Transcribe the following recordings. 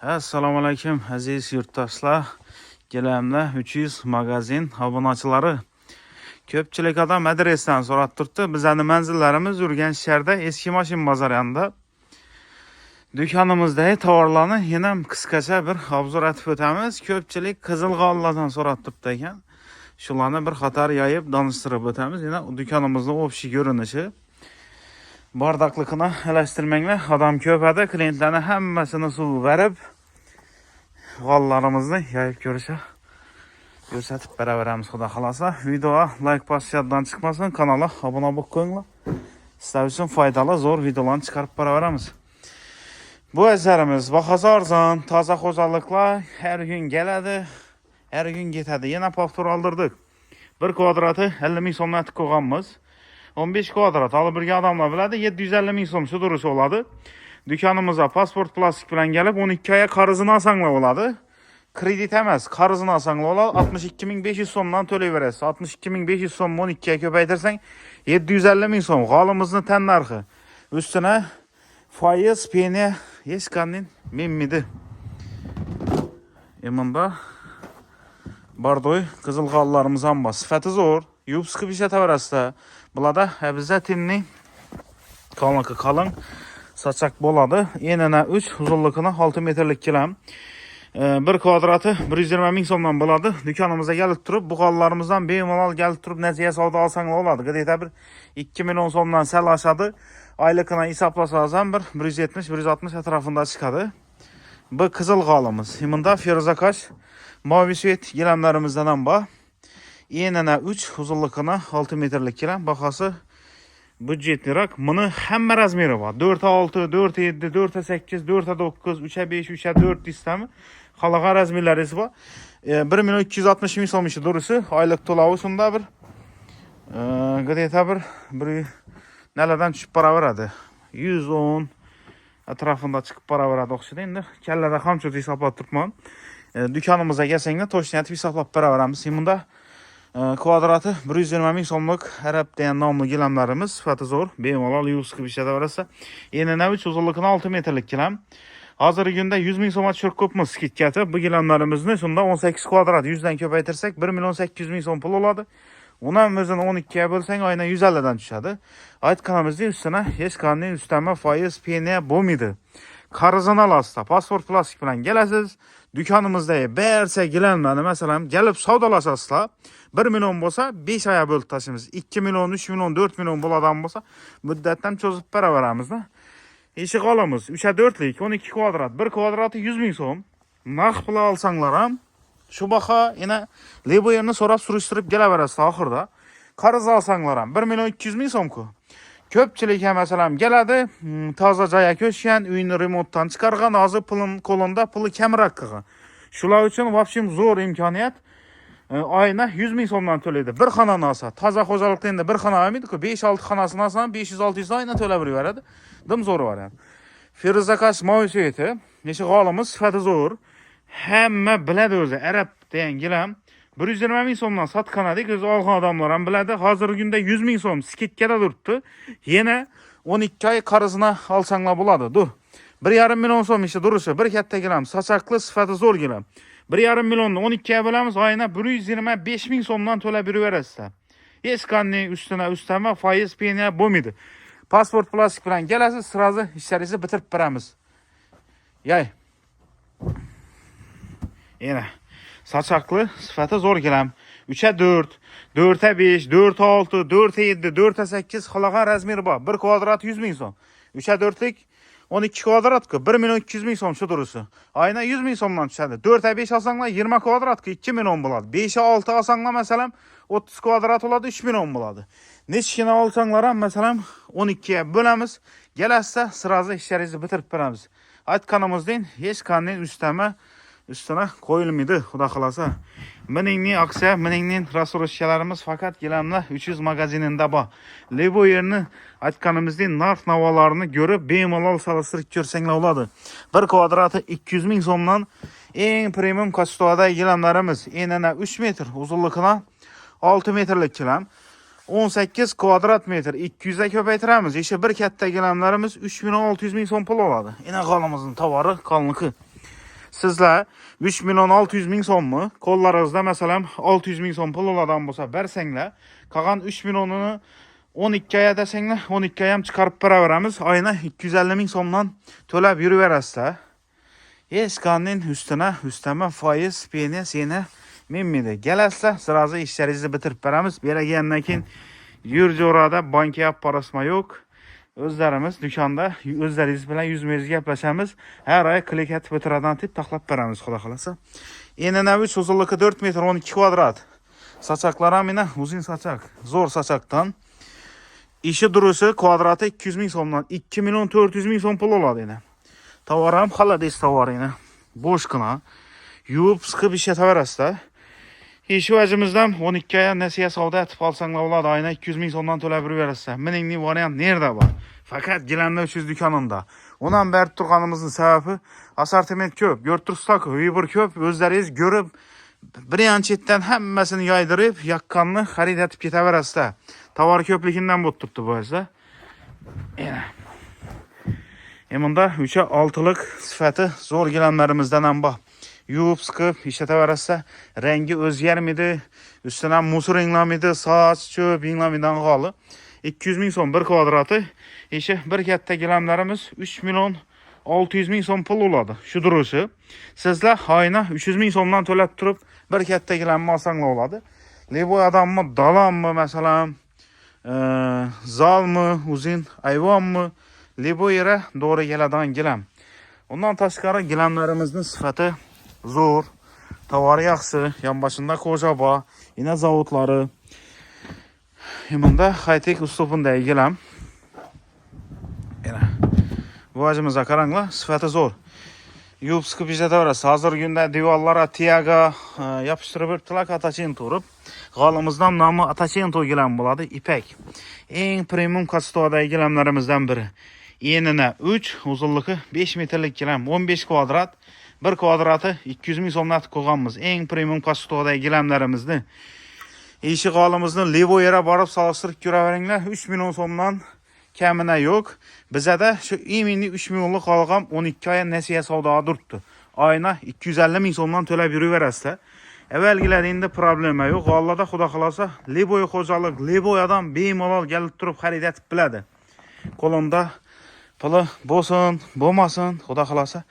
Assalomu alaykum aziz yurtdoshlar. Kelamda 300 magazin obunachiları. Ko'pchilik odam adresdan so'rab turibdi. Bizning manzillarimiz Urganch shahrida eski mashin bozori yonida. Do'konimizdagi tovarlarni yana qisqacha bir obzor etib o'tamiz. Ko'pchilik qizilg'ollardan so'rab turibdi ekan. Shularni bir qator yoyib danıştirib o'tamiz. Yana do'konimizning o'pshi ko'rinishi. Bardaqlikini alashtirmanglar. Odam ko'p edi, klientlarni hammasini suv berib g'ollarimizni yoyib ko'rsatib beraveramiz xudo xolasa. Videoga like bosishdan chiqmasin, kanalga obuna bo'lib qo'yinglar. Sizlar uchun foydali, zo'r videolarni chiqarib beraveramiz. Bu asarimiz bahasi arzon, toza xo'jaliklar har kun keladi, har kun ketadi. Yana poftor oldirdik. 1 kvadrati 50 ming so'mdan tik qo'yganmiz. 15 kvadrat olib birga odamlar biladi, 750 ming so'm sudurish bo'ladi. Do'konimizga pasport plastik bilan kelib 12 oy qarzini olsanglar bo'ladi. Kredit emas, qarzini olsanglar bo'ladi. 62500 so'mdan to'layverasiz. 62500 so'm 12 ga ko'paytirsang 750 ming so'm g'olimizni tan narxi. Ustuna foiz peni hech qanday menmidi. Emanda bardoy qizil g'ollarimiz ham bor. Sifati zo'r, yubs qilib ishlataverasizlar. Bularda обязательный qalin saçak bo'ladi. Enana 3, uzunligini 6 metrlik kelam. 1 kvadrati 120 ming so'mdan bo'ladi. Do'konimizga kelib turib, bu g'ollarımızdan bemalol kelib turib naziya savdo olsanglar bo'ladi. G'adayda bir 2 million so'mdan sal oshadi. Oylikini hisoblasangiz ham bir 170-160 atrofida chiqadi. Bu qizil g'olimiz. Bunda ferozakosh mavi svet gilamlarimizdan ham bor. Enana 3, uzunligini 6 metrlik kelam. Bahası budjetliroq. Buni hamma razmeri bor. 4A6, 4A7, 4A8, 4A9, 3A5, 3A4 istami. Qolagan razmerlari bor. 1 million 260 ming so'm ishi durisi, oylik to'lovi shunda bir g'adayta bir nalardan tushib boraveradi. 110 atrofida chiqib boraveradi o'xshaydi. Endi kallada hamchut hisoblab turibman. Do'konimizga kelsanglar to'shni hisoblab beraveramiz. Bunda kvadrati 120 ming so'mlik Arab degan nomli gilamlarimiz sifati zo'r, bemalol yuvib qilib ishlataverasiz. Enana 3, uzunligini 6 metrlik gilam. Hozirgi kunda 100 ming so'mga tushirib qo'yibmiz skitkati. Bu gilamlarimizni shunda 18 kvadrat 100 dan ko'paytirsak 1 million 800 ming so'm pul bo'ladi. Uni o'zini 12 ga bo'lsang oyna 150 dan tushadi. Aytganimizning ustuna hech qanday ustama foiz peni bo'lmaydi. Qarzini olasiz, pasport plastik bilan kelasiz. Do'konimizdagi barcha gilamlarni masalan kelib savdolasasizlar. 1 million bo'lsa 5 oy bo'lib tashimiz. 2 million, 3 million, 4 million bo'ladigan bo'lsa muddatdan cho'zib beraveramiz-da. Eshik olamiz 3A4lik 12 kvadrat, 1 kvadrati 100 ming so'm. Naqd pul olsanglar ham shu baho yana lebo yerni so'rab surishtirib kelaverasiz oxirida. Qarz olsanglar ham 1 million 200 ming so'mku. Ko'pchilik ham masalan keladi, toza joyga ko'chgan, uyni remontdan chiqargan, hozir pulin qo'linda, puli kamroq qilgan. Shular uchun vobshim zo'r imkoniyat. Oyna 100 ming so'mdan to'laydi. Bir xonani olsa, toza xo'jalikda endi bir xona olmaydi-ku, 5-6 xonasini olsam 500-600 oyna to'lab beraveradi. Dim zo'r variant. Ferozakosh mavi sveti, necha g'olimiz sifati zo'r. Hamma biladi o'zi, Arab degan gilam 120 ming so'mdan sotqanadik, o'zi olgan odamlar ham biladi. Hozirgi kunda 100 ming so'm skitkada turibdi. Yana 12 oy qarzini olsanglar bo'ladi. Dur. 1,5 million so'm ishi durishi, bir katta gilam, sochaqli sifati zo'r gilam. 1,5 millionni 12 ga bo'lamiz, oyna 125 ming so'mdan to'lab beraverasizlar. Hech qanday ustama foiz peni bo'lmaydi. Pasport plastik bilan kelasiz, sirazi ishlaringizni bitirib beramiz. Yay. Yana sochaqli sifati zo'r gilam. 3A4, 4A5, 4A6, 4A7, 4A8 qolagan razmeri bor. 1 kvadrat 100 ming so'm. 3A4lik 12 kvadratga 1 million 200 ming so'm shu durisi. Oyna 100 ming so'mdan tushadi. 4A5 olsanglar 20 kvadratga 2 million bo'ladi. 5A6 olsanglar masalan 30 kvadrat bo'ladi, 3 million bo'ladi. Nechkina olsanglar ham masalan 12 ga bo'lamiz. Kelasizda sirazi ishlaringizni bitirib beramiz. Aytganimizdek hech qanday ustuna qo'yilmaydi, xudo xolasa. Meningni aksiya, meningni rasurishchalarimiz faqat gilamlar 300 magazinida bor. Lebo yerni aytganimizdek narx-navolarini ko'rib, bemalol solishtirib ko'rsanglar bo'ladi. 1 kvadrati 200 ming so'mdan eng premium kastodagi gilamlarimiz. Enana 3 metr, uzunligini 6 metrlik gilam. 18 kvadrat metr 200 ga ko'paytiramiz. Ishi bir katta gilamlarimiz 3600 ming so'm pul oladi. Ena g'olimizning tovari qonliki. Sizler 3 milyon 600 bin son mu? Kollarınızda mesela 600 bin son pul oladan bolsa bersengler, kalan 3 milyonunu 12 aya desengler, 12 ayam çıkarıp para veremiz. Ayına 250 bin sondan tölep yürüverəsler. Hiç kanun üsteme faiz, peynir, yine mimmidi. Gelesle sırası işlerinizi bitirip veremiz. Bir yere gelmekin yürücü orada banka parasma yok. Özlerimiz dükkanda özlerimiz bilen 100 mezgi yaplaşamız. Her ay klik et bitiradan tip taklap veremiz xuda xalasa. Enine 3 uzunluğu 4 metre 12 kvadrat. Saçaklara yine uzun saçak. Zor saçaktan. İşi duruşu kvadratı 200 bin somdan 2 milyon 400 bin som pul oladı yine. Tavaram halades tavar yine. Boş kına. Yuvup sıkı bir şey tavarasta. İşi vacımızdan 12 aya nesiye savda etip alsanlar oladı. Ayına 200 bin somdan töle bir verirse. Meningli varyant nerede var? Fakat Gilen'de 300 dükkanında. Ondan beri turganımızın sebebi asortiment köp. Görtürstak, Uber köp. Özleriz görüp bir yan çetten hemmesini yaydırıp yakkanını harid etip ketaverasta. Tavar köplikinden botturttu bu yüzden. Emunda 3'e 6'lık sıfatı zor gelenlerimizden amba. Yuvup sıkıp işleteverəsə rengi özgermidi, üstüne musur inlamidi, saç, çöp inlamidən qalı. 200 bin son bir kvadratı, işe bir kette gelenlerimiz 3 milyon 600 bin son pul oladı. Şu duruşu. Sizler ayına 300 bin sondan tölep turup bir kette gelenme alsanla oladı. Lebo adam mı, dalan mı mesela, zal mı, uzun, ayvan mı, Lebo yere doğru geleden gelem. Ondan taşkara gelenlerimizin sıfatı zor, tavarı yaxşı, yan başında kocaba, yine zavutları. Yemanda high-tech üslubunda gelem. Bu acımıza karangla sıfatı zor. Yuvp sıkıp işletiverəsi. Hazır günde divarlara tiyaga yapıştırıp ırtılak Ataçento. Qalımızdan namı Ataçento gelen buladı. İpek. En premium katstovada gelemlerimizden biri. Enine 3, uzunluğu 5 metrelik gelem. 15 kvadrat. Bir kvadratı 200 bin somnat koğanımız. En premium katstovada gelemlerimizdi. İşi qalımızdan Levo yere barıp salıştırıp göreverenler 3 milyon somdan kemine yok. Bize de şu imini 3 milyonluk alğam 12 aya nesiye savdağa durttu. Ayına 250 bin somdan töle biri verəsdə. Əvvəlgilədiyində problemə yok. Vallahi xuda xalasa Lebo'ya xocalık, Lebo'yadan bemalol gelip durup xarid etip bilədi. Kolumda pılı bosun, bomasın, xuda xalasa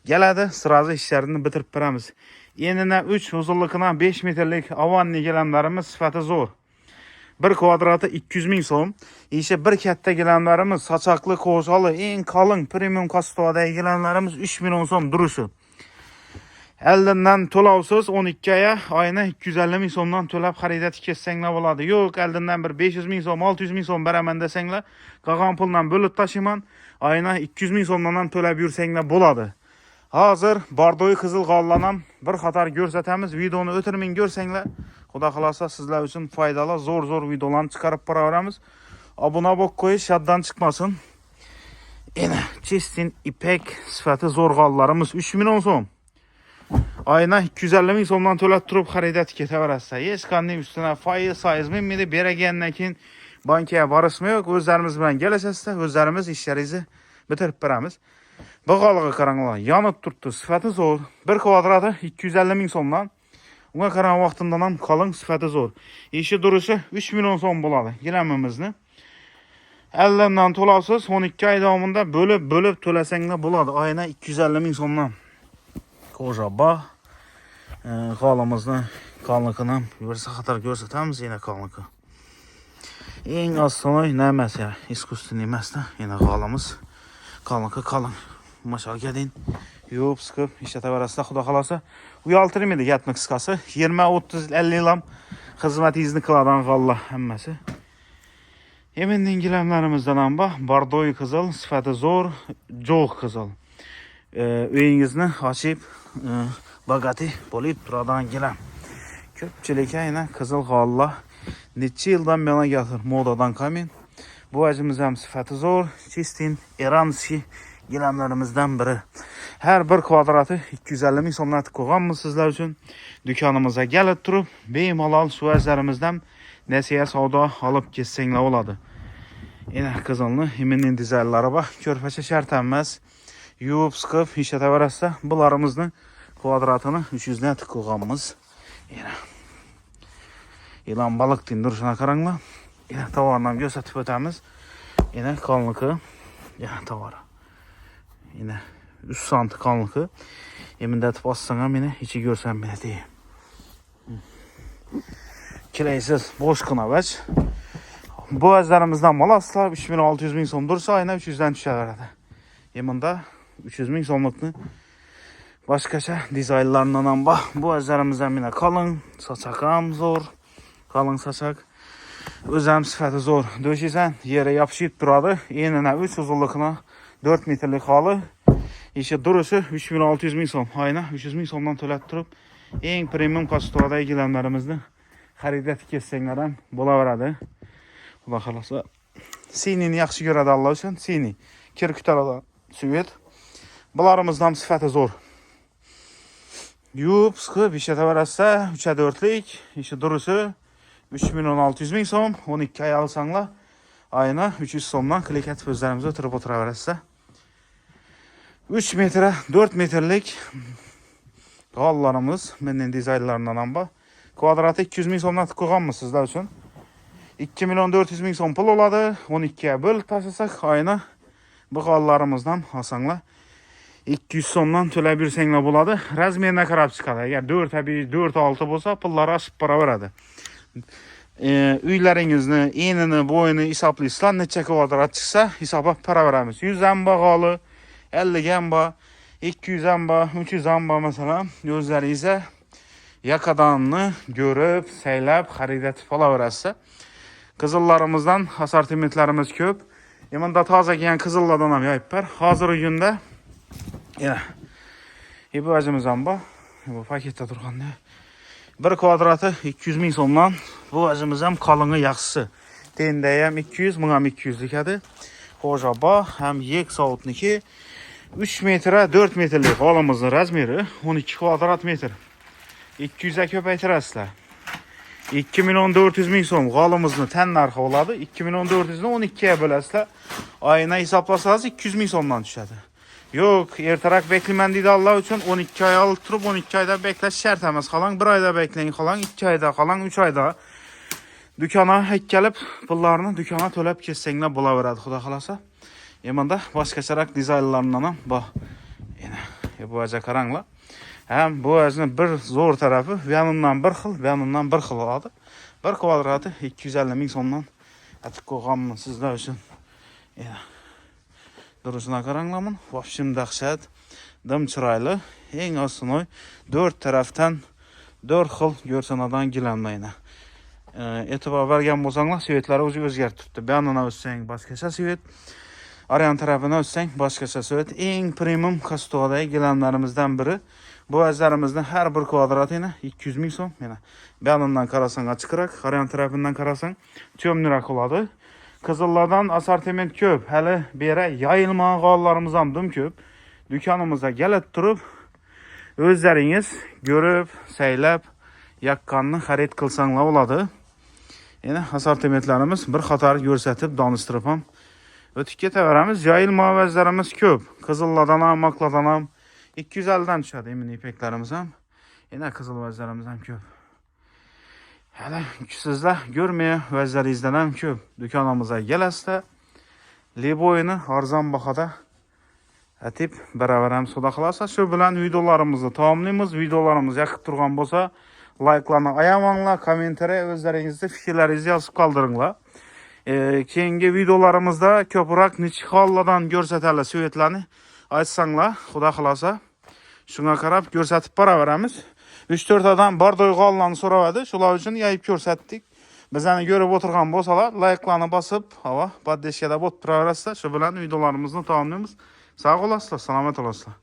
geledi sırası işlerini bitirip veremiz. Enine 3, uzunluğuna 5 metrelik avanni gelenlerimiz sıfatı zor. Bir kvadratı 200 bin som. İşte bir kette gelenlerimiz saçaklı, koşalı, en kalın premium kastovada gelenlerimiz 3 milyon som duruşu. Elinden tolavsız 12 aya ayına 250 bin somdan tolap xaridet kessenle buladı. Yok elinden bir 500 bin som, 600 bin som beremen desenle kalan puldan bölüp taşıman ayına 200 bin somdan tolap yürsenle buladı. Hazır bardoyu kızıl qallanan bir xatar görsətəmiz. Videonu ötürmeyin görsenler. Xuda xalasa sizler için faydalı zor videolarını çıkarıp para veremiz. Abuna bok koyu şaddan çıkmasın. Yine çistin ipek sıfatı zor qallarımız 3 milyon som. Ayına 250 bin somdan tölet turup xarida tikete verəsə. Hiç kandim üstüne faiz sayız mimidi beregənləkin bankaya barışma yok. Özlerimiz bilen gələcəsə özlerimiz işlerimizi bitirip veremiz. Bu qalığı karanlığa yanıp tuttu. Sıfatı zor. Bir kvadratı 250 bin somdan. Ona karan vaxtından kalın sıfatı zor. İşi duruşu 3 milyon som buladı. Giləmimizni. Əllərindən tolavsız 12 ay davamında bölüp töləsənglə buladı. Ayına 250 bin somdan. Koca bağ. Qalımızını kalınlıqını versə xatar görsətəmiz yine kalınlıqı. En az sonu nəməs ya. İskustu nəməs də. Yine qalımız. Kalınlıqı kalın. Maşal gedin. Yuvub sıkıp işletiverəsdə xuda xalasa. Uyaltırım idi yatma kıskası. 20-30-50 ilam hizmet izni kıladan qalla həmməsi. Yemenden giləmlərimizdən amba bardoy kızıl, sıfatı zor, çox kızıl. Öyünüzünü açıp bagati bolib duradan giləm. Köpçülükə yine kızıl qalla. Neçə yıldan bana gəlir modadan kamin. Bu acımız hem sıfatı zor, çistin, eransi giləmlərimizdən biri. Her bir kvadratı 250 bin somdan koğanmı sizler için dükkanımıza gelip durup beyimalal su əzlərimizdən nəsiyə savda alıp geçsenlə oladı. Yine kızılını, iminin dizəlləri bax, körpəçə şərtənməz. yuvib sıkıp işletiverasizlar. Bularımızın kvadratını 300'den tık koyganmiz. Yılan balık deyin duruşuna karanglar. Yine tavardan gösterip ötemiz. Yine kalınlığı. Yine tavarı. Yine 3 santi kalınlığı. Emin de bassanam yine içi görsem bile değil. Kileysiz boş kına veç. Bu özlerimizden mal asla 3600 bin son dursa ayına 300'den düşerlerdi. Emin de 300 bin sonluklu başkaça dizaynlarından amba. Bu özlerimizden yine kalın. Saçakam zor. Kalın saçak. Özlem sıfatı zor. Döşesen yere yapışıp duradı. Enine 3 uzunluğuna 4 metrelik halı. İşte duruşu 3600 bin son. Ayna 300 bin sondan tölet durup en premium kastoada ilgilenlerimizde xaridat kessenlerden bulaveradi. Xudo xolasa. Sinini yaxshi ko'radi Allah uchun. Sini. Kir kutalada süvet. Bularımızdan sıfatı zor. Yuvib, sıkıp işletiverasizlar 3'e 4'lik. İşte duruşu 3.600 bin son. 12 ay alsanglar ayına 300 sondan klik etip özlerimize oturup oturaverasizlar. 3 metre 4 metrelik qallarımız menden dizaynlarından amba. Kvadratı 200 bin somdan koyganmız sizler için. 2.400 bin son pul oladı. 12'ye bölüp taşısak ayına bu qallarımızdan alsanglar 200 sondan töle bir sengla buladı. Razmerine karab çıkadı. Eğer 4'e 1, 4-6 olsa pulları aşıp para veradi. Üyleringizni, enini, boyunu hesaplaysizlar. Neçe kvadrat çıksa hesaba para veramiz. 100 amba qalı, 50 amba, 200 amba, 300 amba mesela özlerinizə yakadanını görüp, seylep, xaridat olaverasizlar. Qızıllarımızdan asortimentlarimiz köp. Emanda taze giyen qızılladan ham yayıp var. Hazır günde yine bu acımız amba. Bu pakette turganda. Bir kvadratı 200 bin somdan bu acımız hem kalını yaxşısı. Deyinde hem 200, bunu hem 200 dikədi. Hocaba hem yek saatniki 3 metre 4 metrelik halımızın razmeri 12 kvadrat metre. 200'e köpəytirəsizlər. 2.400 bin som qalımızın tən narxı oladı. 2.400'ünü 12'ye böləsizlər. Ayına hesaplasanız 200 bin somdan düşədi. Yok, ertarak beklemən deydi Allah üçün 12 ay alıp durup 12 ayda beklə şərt əməz qalan. 1 ayda bekləyin qalan, 2 ayda qalan, 3 ayda dükana hək gəlib pullarını dükana töləb kessənglə bula verədi xuda xalasa. Emanda başqaçaraq dizaynlarından bax. Yine bu acı karangla. Hem bu ağacın bir zor tarafı yanından bir xil, yanından bir xil oladı. Bir kvadratı 250 bin somdan atık koyğanmın sizler üçün. Duruşuna karanglamın. Vapşim dahşat, dım çıraylı. En asını 4 taraftan 4 xil görsanadan gilenmeyine. Etibar vergen bozanlar sivetleri özgertirdi. Yanına özsen başkaça sivet. Arayan tarafına özsen başkaça sivet. En premium kastoğada gelenlerimizden biri. Bu özlerimizden her bir kvadratına 200 bin som. Yani yanından karasan açıkırak, arayan tarafından karasan çömnürak oladı. Kızıllardan asortiment köp. Hele bir yere yayılmayan qallarımızdan dım köp. Dükkanımıza gelip durup özleriniz görüp, seylep, yakkanını xarid kılsanlar oladı. Yani asortimentlerimiz bir qatar görsətib danıştırıpam. Ötükə təvərəmiz yayılma vəzlərimiz köp. Kızıllardan ham, makladan ham 250'den düşədi emin ipəklərimiz ham. Yine kızıl vəzlərimiz ham köp. Hələ sizdə görməyə vəzləri izlənəm köp. Dükkanımıza gələsində Liboyunu arzan baxada ətib bərabərəm soda xalasa. Şu bilən videolarımızı tamamlayımız. Videolarımız yaxıb turğan bolsa like'larını ayamanlar, komentari özlərinizdə fikirlərinizi yazıb qaldırınlar. Keyingi videolarımızda köpürək neçə xalladan görsətərlər süvetlərini açsanlar, xuda xalasa. Şuna qarab görsətib para verəmiz. 3-4 adam bardoy qallarını soradı. Şular üçün yayıb görsətdik. Bizəni görüb oturğan bolsalar like'larını basıb, hava baddeşkədə bot para verəsizlər. Şu bilən videolarımızı tamamlayımız. Sağ olasınlar, salamat olasınlar.